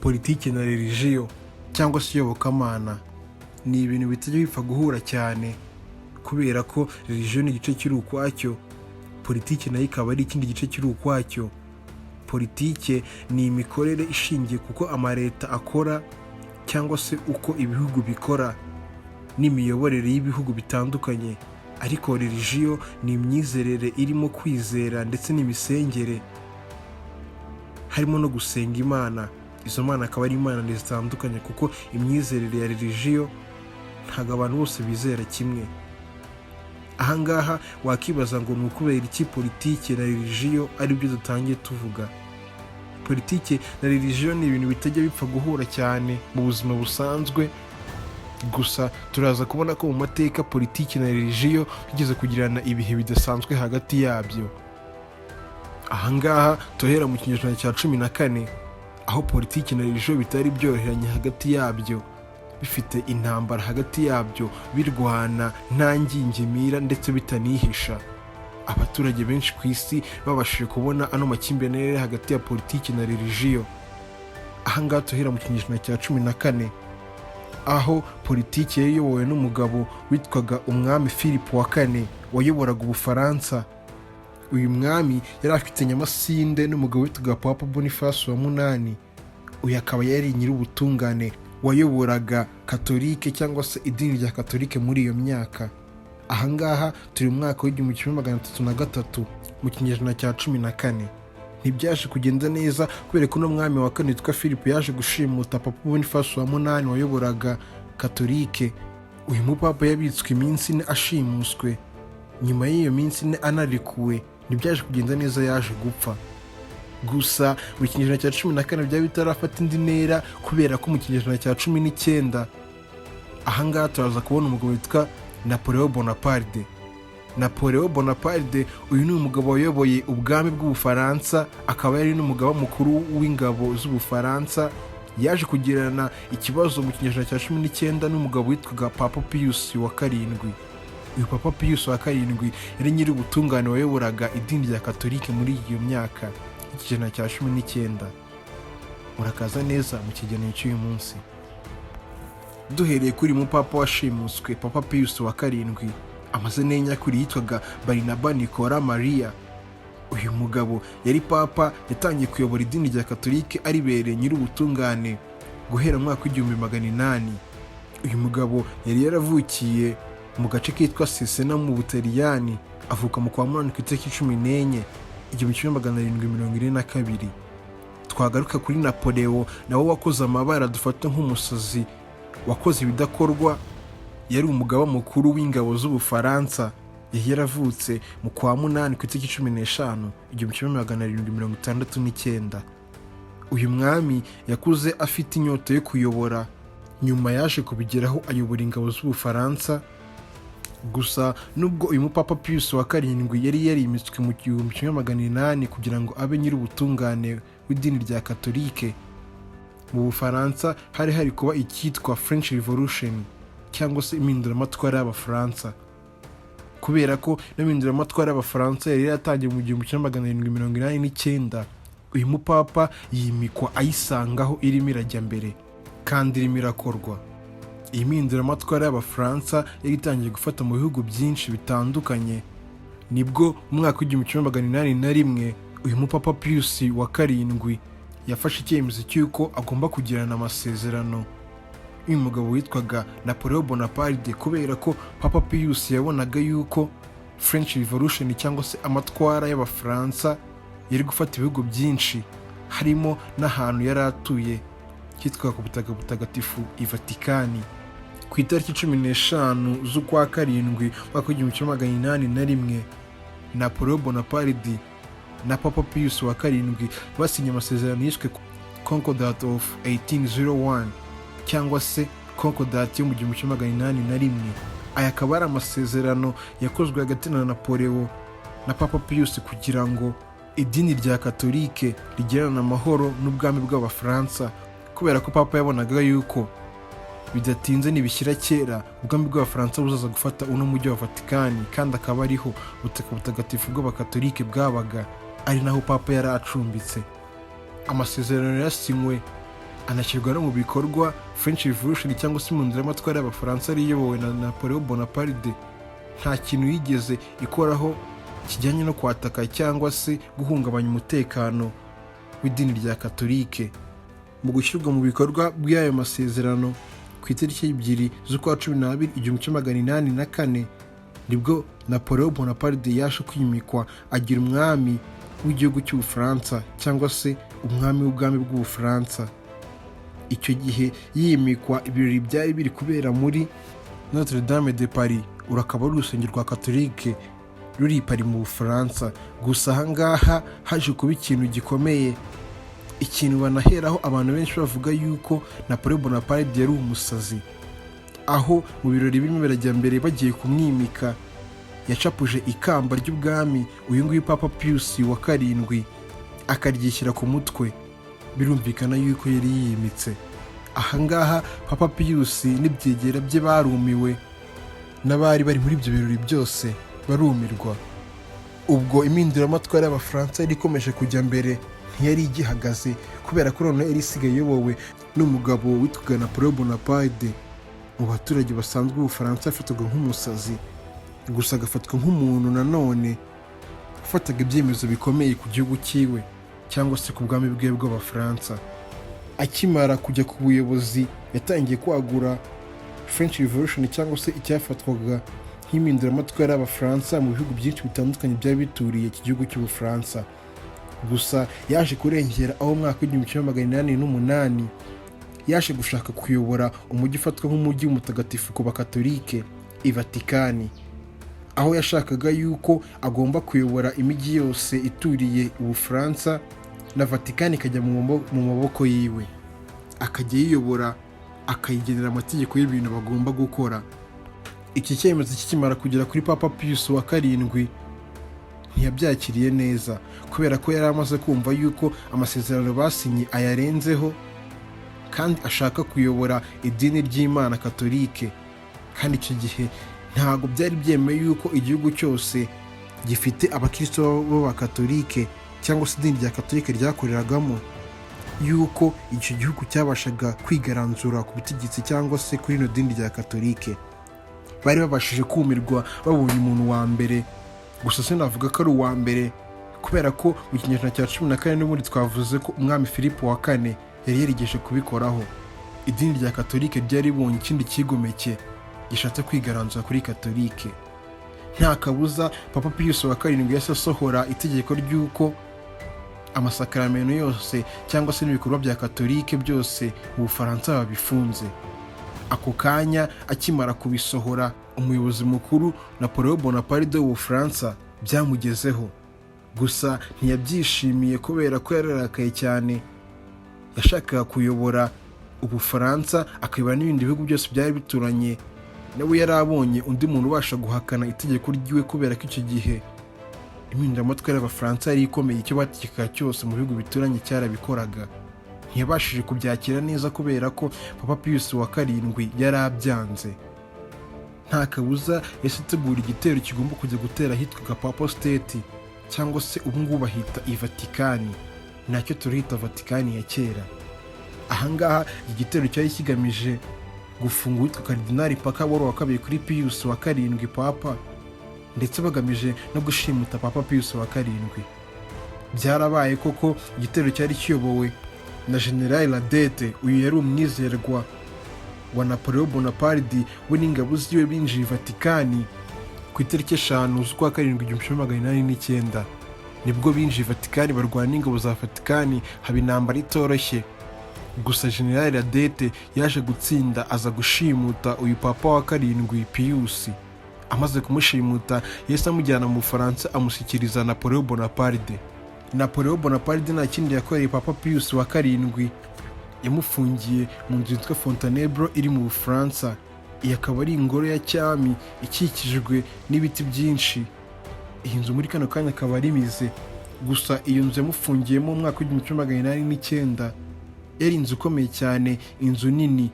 politiki na religiyo cyangwa se iyobokamana ni ibintu bitajya bipfa guhura cyane, kubera ko religiyo ni igice kiri ukwacyo, politiki nayo ikaba ari ikindi gice kiri ukwacyo. Politiki ni imikorere ishingiye kuko amaleta akora cyangwa se uko ibihugu bikora n'imiyoborere y'ibihugu bitandukanye, ariko religiyo ni imyizerere irimo kwizera ndetse n'imisengere, harimo no gusenga Imana. Izo mana akaba ari imana zitandukanye, kuko imyizerere ya religiyo ntabwo abantu bose bizera kimwe. Ahangaha wakibaza ngo ni ukubera iki politiki na religiyo ari byo dutangiye tuvuga. Politiki na religiyo ni ibintu bitajya bipfa guhura cyane mu buzima busanzwe, gusa turaza kubona ko mu mateka politiki na religiyo bigeze kugirana ibihe bidasanzwe hagati yabyo. Ahangaha tuhera mu kinyejana cya 14, aho politiki na religiyo bitari byoroheranye hagati yabyo, bifite intambara hagati yabyo, birwana nta ngingimira ndetse bitanihisha. Abaturage benshi ku isi babashije kubona ano makimbirane hagati ya politiki na religiyo. Ahangaha tuhera mu kinyejana cya 14, aho politiki yari iyobowe n'umugabo witwaga umwami Philippe wa kane wayoboraga Ubufaransa. Uyu mwami yari afite nyamasinde n'umugabo witwaga Papa Boniface wa munani. Uyu akaba yari nyir'ubutungane wayoboraga katolike cyangwa se idini rya katolike muri iyo myaka. Ahangaha turi mu mwaka w'1303 mu kinyejana cya 14. Ntibyaje kugenda neza kubera ko n'umwami wa kane witwa Philippe yaje gushimuta Papa Boniface wa munani wayoboraga katolike. Uyu mupapa yabitswe iminsi 4 ashimuswe. Nyuma y'iyo minsi 4 anarekuwe, ntibyaje kugenda neza, yaje gupfa. Gusa mu kinyejana cya 14 byari bitarafata indi ntera, kubera ko mu kinyejana cya 19 ahangaha turaza kubona umugabo witwa Napoleon Bonaparte. Napoleon Bonaparte uyu ni umugabo wayoboye ubwami bw'Ubufaransa, akaba yari n'umugaba mukuru w'ingabo z'Ubufaransa. Yaje kugirana ikibazo mu kinyejana cya 19 n'umugabo witwaga Papa Pius wa karindwi. Uyu Papa Pius wa karindwi yari nyiri ubutungane wayoboraga idini rya katolike muri iyo myaka ikinyejana cya 19. Murakaza neza mu kiganiro cy'uyu munsi. Duhereye kuri mupapa washimuswe Papa Pius wa karindwi, amazina ye nyakuri yitwaga Barnaba Nicolas Maria. Uyu mugabo yari papa yatangiye kuyobora idini rya katolike aribereye nyir'ubutungane guhera mu mwaka w'1800. Uyu mugabo yari yaravukiye mu gace kitwa Cesena mu Butaliyani, avuka mu kwa munani ku itariki 14 1742. Twagaruka kuri Napoleon nawe wakoze amabara dufata nk'umusazi, wakoze ibidakorwa. Yari umugaba mukuru w'ingabo z'Ubufaransa, yari yaravutse mu kwa munani ku itariki 15 1769. Uyu mwami yakuze afite inyota yo kuyobora, nyuma yaje kubigeraho ayobora ingabo z'Ubufaransa. Gusa nubwo uyu mupapa Pius wa karindwi yari yarimitswe mu 1800 kugira ngo abe nyir'ubutungane w'idini rya katolike, mu Bufaransa hari kuba icyitwa French Revolution cyangwa se impinduramatwara y'Abafaransa. Kubera ko impinduramatwara y'Abafaransa yari yatangiye mu 1789, uyu mupapa yimikwa ayisangaho irimo irajya mbere kandi irimo irakorwa. Iyi mpinduramatwara y'Abafaransa yari itangiye gufata mu bihugu byinshi bitandukanye. Nibwo mu mwaka w'1881 uyu mupapa Pius wa karindwi yafashe icyemezo cy'uko agomba kugirana amasezerano uyu mugabo witwaga Napoleon Bonaparte, kubera ko Papa Pius yabonaga yuko French Revolution cyangwa se amatwara y'Abafaransa yari gufata ibihugu byinshi, harimo n'ahantu yari atuye cyitwa ku butaka butagatifu i Vatikani. Ku itariki 15 z'ukwa karindwi mwaka w'1881 Napoleon Bonaparte na Papa Pius wa karindwi basinye amasezerano yiswe Concordat of 1801 cyangwa se Concordat yo mu 1881. Aya akaba ari amasezerano yakozwe hagati na Napoleon na Papa Pius kugira ngo idini rya katolike rigirana amahoro n'ubwami bw'Abafaransa, kubera ko papa yabonaga yuko bidatinze nibishyira kera ubwami bw'Abafaransa buzaza gufata uno mujyi wa Vatikani, kandi akaba ariho ubutaka butagatifu bw'Abakatolike bwabaga, ari naho papa yari acumbitse. Amasezerano yasinywe anashyirwa no mu bikorwa French Revolution cyangwa se impinduramatwara y'abafaransa yari iyobowe na Napoleon Bonaparte nta kintu yigeze ikoraho kijyanye no kwataka cyangwa se guhungabanya umutekano w'idini rya Katolike. Mu gushyirwa mu bikorwa bw'ayo masezerano ku itariki 2 z'ukwa 12 1804 nibwo Napoleon Bonaparte yaje kwimikwa agira umwami w'igihugu cy'Ubufaransa cyangwa se umwami w'ubwami bw'Ubufaransa. Icyo gihe yimikwa ibirori byari biri kubera muri Notre Dame de Paris, urakaba ari urusengero rwa Katolike ruri i Paris mu Bufaransa. Gusa ahangaha haje kuba ikintu gikomeye, ikintu banaheraho abantu benshi bavuga yuko Napoleon Bonaparte yari umusazi, aho mu birori birimo birajya mbere bagiye kumwimika yacapuje ikamba ry'ubwami uyu nguyu Papa Pius wa karindwi akaryishyira ku mutwe. Birumvikana yuko yari yimitse. Ahangaha Papa Pius n'ibyegera bye barumiwe, n'abari bari muri ibyo birori byose barumirwa. Ubwo impinduramatwara y'abafaransa yari ikomeje kujya mbere, ntiyari igihagaze kubera ko noneho yari isigaye iyobowe n'umugabo witwaga Napoleon Bonaparte. Mu baturage basanzwe b'Ubufaransa yafatwaga nk'umusazi, gusa agafatwa nk'umuntu nanone ufataga ibyemezo bikomeye ku gihugu cyiwe cyangwa se ku bwami bwe bw'Abafaransa. Akimara kujya ku buyobozi yatangiye kwagura French Revolution cyangwa se icyafatwaga nk'impinduramatwara y'Abafaransa mu bihugu byinshi bitandukanye byari bituriye iki gihugu cy'Ubufaransa. Gusa yaje kurengera aho mu mwaka w'1808 yaje gushaka kuyobora umujyi ufatwa nk'umujyi mutagatifu ku bakatolike, i Vatikani, aho yashakaga yuko agomba kuyobora imijyi yose ituriye Ubufaransa na Vatikani ikajya mu maboko yiwe, akajya yiyobora akayigenera amategeko y'ibintu bagomba gukora. Iki cyemezo kikimara kugera kuri Papa Pius wa karindwi ntiyabyakiriye neza kubera ko yari amaze kumva yuko amasezerano basinye ayarenzeho kandi ashaka kuyobora idini ry'Imana Katolike. Kandi icyo gihe ntabwo byari byemeye yuko igihugu cyose gifite abakristo b'Abakatolike cyangwa se idini rya Katolike ryakoreragamo, yuko icyo gihugu cyabashaga kwigaranzura ku butegetsi cyangwa se kuri ino dini rya Katolike. Bari babashije kumirwa babonye umuntu wa mbere, gusa sinavuga ko ari uwa mbere kubera ko mu kinyejana cya 14 n'ubundi twavuze ko umwami Philippe wa kane yari yarigeje kubikoraho. Idini rya Katolike ryari ribonye ikindi kigomeke gishatse kwigaranzura kuri Katolike. Nta kabuza Papa Pius wa karindwi yahise asohora itegeko ry'uko amasakaramentu yose cyangwa se n'ibikorwa bya Katolike byose mu Bufaransa babifunze. Ako kanya akimara kubisohora, umuyobozi mukuru Napoleon Bonaparte w'Ubufaransa byamugezeho, gusa ntiyabyishimiye kubera ko yararakaye cyane. Yashakaga kuyobora Ubufaransa akayobora n'ibindi bihugu byose byari bituranye. Nawe yari abonye undi muntu ubasha guhakana itegeko ryiwe kubera ko icyo gihe impinduramatwara y'Abafaransa yari ikomeye, icyo bategekaga cyose mu bihugu bituranye cyarabikoraga. Ntiyabashije kubyakira neza kubera ko Papa Pius wa karindwi yari abyanze. Nta kabuza yahise ategura igitero kigomba kujya gutera ahitwaga Papal State cyangwa se ubu ngubu bahita i Vatikani, nacyo turihita Vatikani ya kera. Ahangaha igitero cyari kigamije gufunga uwitwa Karidinali Paka wari wa kabiri kuri Pius wa karindwi Papa, ndetse bagamije no gushimuta Papa Pius wa karindwi. Byarabaye koko, igitero cyari kiyobowe na General Ladete. Uyu yari umwizerwa wa Napoleon Bonaparte we n'ingabo ziwe binjiye Vatikani ku itariki 5 z'ukwa karindwi 1809. Nibwo binjiye Vatikani barwana n'ingabo za Vatikani, haba intambara itoroshye. Gusa General Ladete yaje gutsinda, aza gushimuta uyu Papa wa karindwi Pius. Amaze kumushimuta yahise amujyana mu Bufaransa amushyikiriza Napoleon Bonaparte. Napoleon Bonaparte nta kindi yakoreye Papa Pius wa karindwi, yamufungiye mu nzu yitwa Fontainebleau iri mu Bufaransa. Iyi akaba ari ingoro ya cyami ikikijwe n'ibiti byinshi. Iyi nzu muri kano kanya akaba ari mize, gusa iyo nzu yamufungiyemo mu mwaka w'1809 yari inzu ikomeye cyane, inzu nini.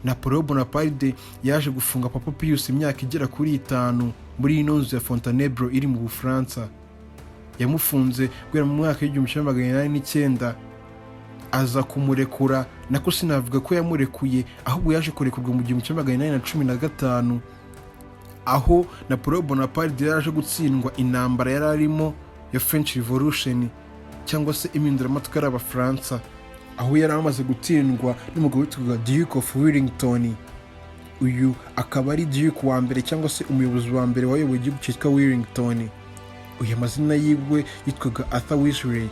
Napoleon Bonaparte yaje gufunga Papa Pius imyaka igera kuri 5 muri ino nzu ya Fontainebleau iri mu Bufaransa. Yamufunze guhera mu mwaka w'1809 aza kumurekura, nako sinavuga ko yamurekuye, ahubwo yaje kurekurwa mu 1815 aho Napoleon Bonaparte yaje gutsindwa intambara yari arimo ya French Revolution cyangwa se impinduramatwara y'Abafaransa, aho yari amaze gutsindwa n'umugabo witwaga Duke of Wellington. Uyu akaba ari Duke wa mbere cyangwa se umuyobozi wa mbere wayoboye igihugu cyitwa Wellington. Uyu amazina yiwe yitwaga Arthur Wellesley,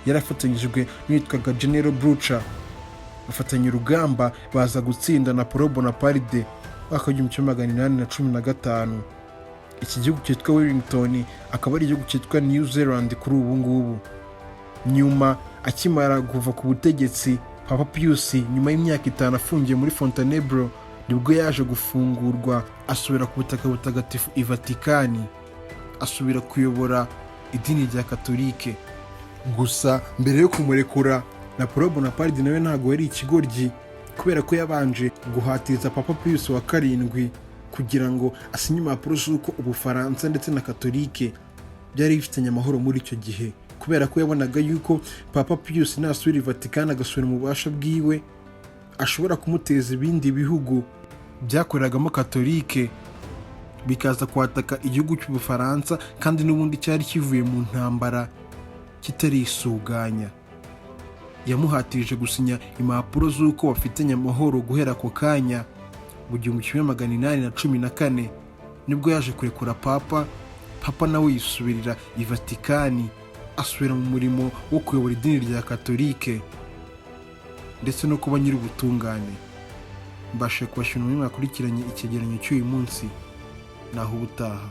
yarafatanyijwe n'uwitwaga General Blucher. Bafatanya urugamba baza gutsinda Napoleon Bonaparte mwaka w'1815. Iki gihugu cyitwa Wellington akaba ari igihugu cyitwa New Zealand kuri ubu ngubu. Nyuma akimara kuva ku butegetsi, Papa Pius nyuma y'imyaka 5 afungiye muri Fontainebleau nibwo yaje gufungurwa, asubira ku butaka butagatifu i Vatikani, asubira kuyobora idini rya Katolike. Gusa mbere yo kumurekura, Napoleon Bonaparte nawe ntabwo yari ikigoryi, kubera ko yabanje guhatiriza Papa Pius wa karindwi kugira ngo asinye impapuro z'uko Ubufaransa ndetse na Katolike byari bifitanye amahoro muri icyo gihe, kubera ko yabonaga yuko Papa Pius nasubira i Vatikani agasubira mu bubasha bwiwe ashobora kumuteza ibindi bihugu byakoreragamo Katolike bikaza kwataka igihugu cy'Ubufaransa, kandi n'ubundi cyari kivuye mu ntambara kitarisuganya. Yamuhatirije gusinya impapuro z'uko bafitanye amahoro guhera ako kanya. Mu 1814 nibwo yaje kurekura Papa nawe yisubirira i Vatikani, asubira mu murimo wo kuyobora idini rya Katolike ndetse no kuba nyir'ubutungane. Mbashe kubashimira mwakurikiranye icyegeranyo cy'uyu munsi, naho ubutaha.